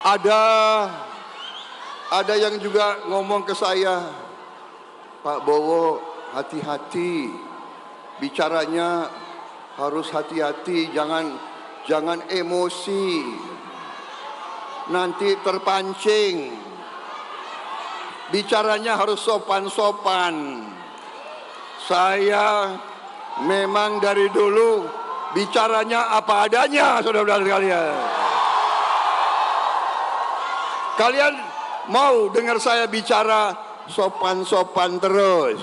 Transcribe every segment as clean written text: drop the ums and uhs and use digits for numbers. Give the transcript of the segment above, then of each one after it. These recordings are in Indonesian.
Ada yang juga ngomong ke saya, Pak Bowo, hati-hati, bicaranya harus hati-hati, jangan emosi, nanti terpancing, bicaranya harus sopan-sopan. Saya memang dari dulu bicaranya apa adanya, saudara-saudara sekalian. Kalian mau dengar saya bicara sopan-sopan terus?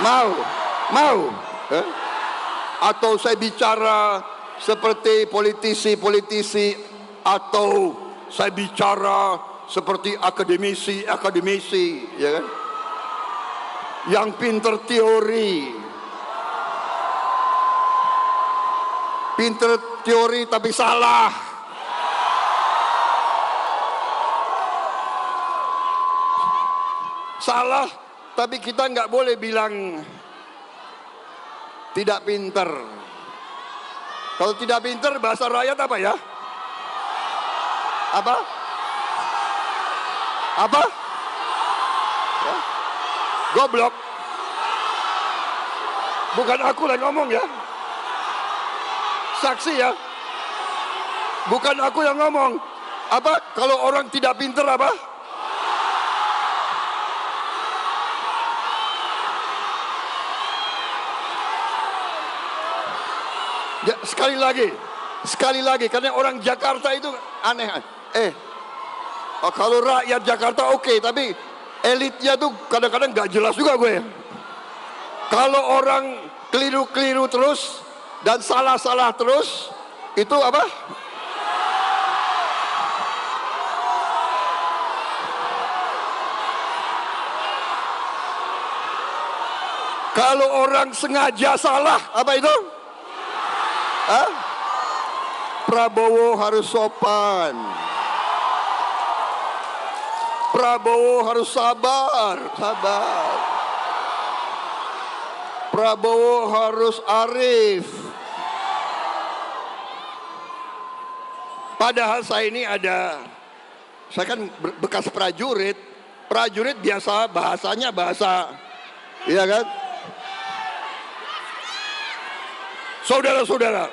Mau? Atau saya bicara seperti politisi-politisi, atau saya bicara seperti akademisi, ya kan? Yang pinter teori tapi salah. Salah, tapi kita nggak boleh bilang tidak pinter. Kalau tidak pinter, bahasa rakyat apa ya? Apa? Ya? Goblok. Bukan aku yang ngomong ya. Saksi ya. Bukan aku yang ngomong. Apa? Kalau orang tidak pinter apa? Ya, sekali lagi, karena orang Jakarta itu aneh. Kalau rakyat Jakarta oke, tapi elitnya tuh kadang-kadang nggak jelas juga gue. Kalau orang keliru-keliru terus dan salah-salah terus, itu apa? Kalau orang sengaja salah, apa itu? Prabowo harus sopan. Prabowo harus sabar. Prabowo harus arif. Padahal saya kan bekas prajurit. Prajurit biasa bahasanya bahasa, iya kan? Saudara-saudara,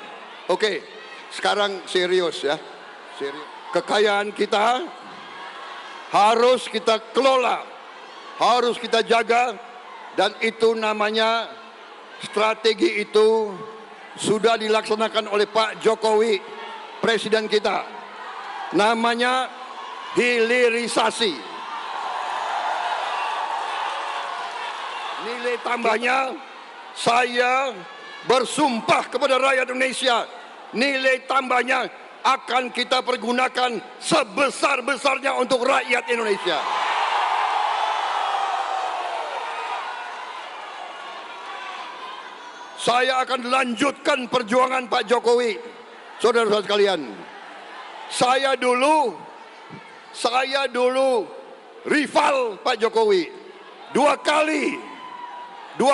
oke, sekarang serius ya. Kekayaan kita harus kita kelola, harus kita jaga, dan itu namanya strategi itu sudah dilaksanakan oleh Pak Jokowi, presiden kita. Namanya hilirisasi. Nilai tambahnya, saya bersumpah kepada rakyat Indonesia, nilai tambahnya akan kita pergunakan sebesar-besarnya untuk rakyat Indonesia. Saya akan lanjutkan perjuangan Pak Jokowi. Saudara-saudara sekalian, saya dulu rival Pak Jokowi. Dua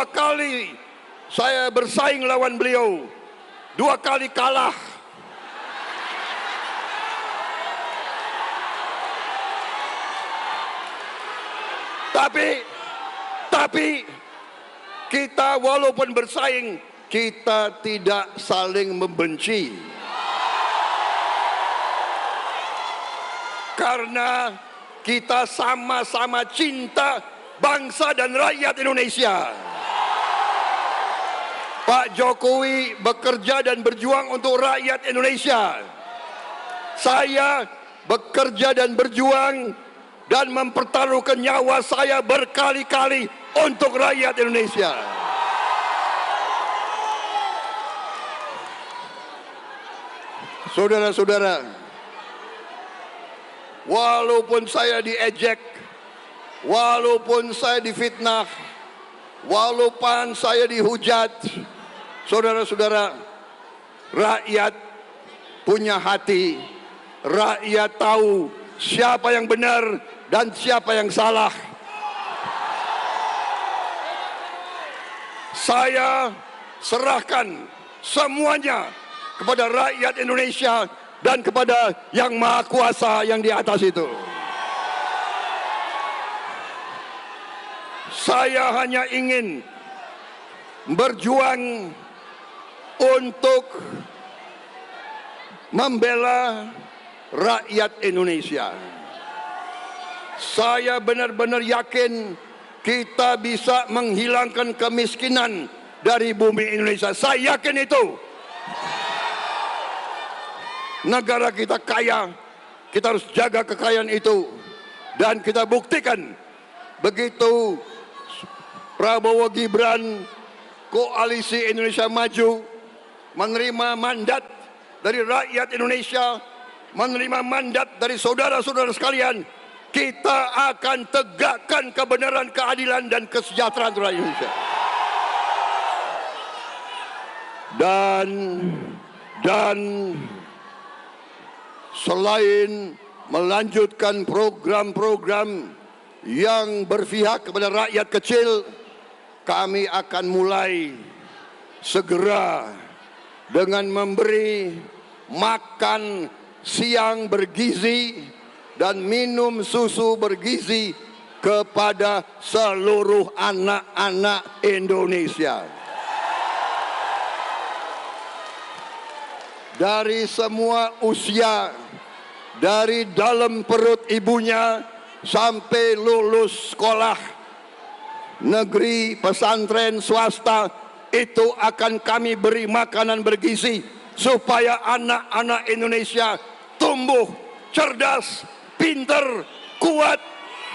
kali saya bersaing lawan beliau, 2 kali kalah. Tapi kita walaupun bersaing, kita tidak saling membenci. Karena kita sama-sama cinta bangsa dan rakyat Indonesia. Pak Jokowi bekerja dan berjuang untuk rakyat Indonesia. Saya bekerja dan berjuang dan mempertaruhkan nyawa saya berkali-kali untuk rakyat Indonesia. Saudara-saudara, walaupun saya diejek, walaupun saya difitnah, walaupun saya dihujat, saudara-saudara, rakyat punya hati, rakyat tahu siapa yang benar dan siapa yang salah. Saya serahkan semuanya kepada rakyat Indonesia dan kepada Yang Maha Kuasa yang di atas itu. Saya hanya ingin berjuang untuk membela rakyat Indonesia. Saya benar-benar yakin kita bisa menghilangkan kemiskinan dari bumi Indonesia. Saya yakin itu. Negara kita kaya, kita harus jaga kekayaan itu. Dan kita buktikan, begitu Prabowo Gibran, Koalisi Indonesia Maju menerima mandat dari rakyat Indonesia, menerima mandat dari saudara-saudara sekalian, kita akan tegakkan kebenaran, keadilan, dan kesejahteraan rakyat Indonesia. Dan selain melanjutkan program-program yang berpihak kepada rakyat kecil, kami akan mulai segera dengan memberi makan siang bergizi dan minum susu bergizi kepada seluruh anak-anak Indonesia. Dari semua usia, dari dalam perut ibunya sampai lulus sekolah negeri, pesantren, swasta, itu akan kami beri makanan bergizi supaya anak-anak Indonesia tumbuh cerdas, pintar, kuat,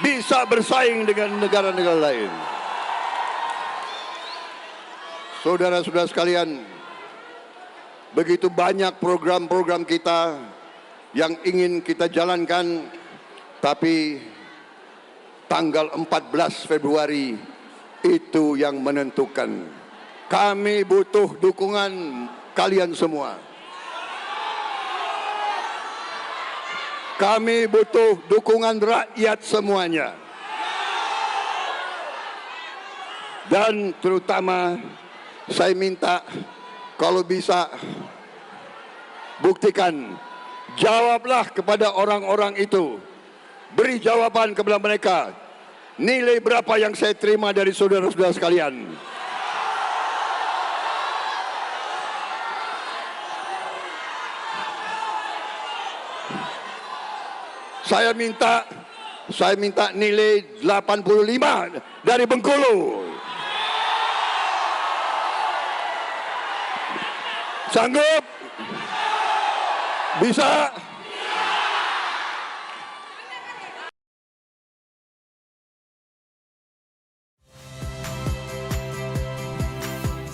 bisa bersaing dengan negara-negara lain. Saudara-saudara sekalian, begitu banyak program-program kita yang ingin kita jalankan, tapi tanggal 14 Februari itu yang menentukan. Kami butuh dukungan kalian semua. Kami butuh dukungan rakyat semuanya. Dan terutama saya minta kalau bisa buktikan, jawablah kepada orang-orang itu. Beri jawaban kepada mereka. Nilai berapa yang saya terima dari saudara-saudara sekalian? Saya minta nilai 85 dari Bengkulu. Sanggup? Bisa?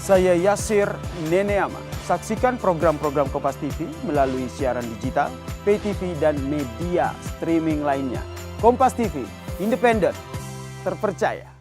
Saya Yasir Neneama. Saksikan program-program Kompas TV melalui siaran digital, pay TV, dan media streaming lainnya. Kompas TV, independen, terpercaya.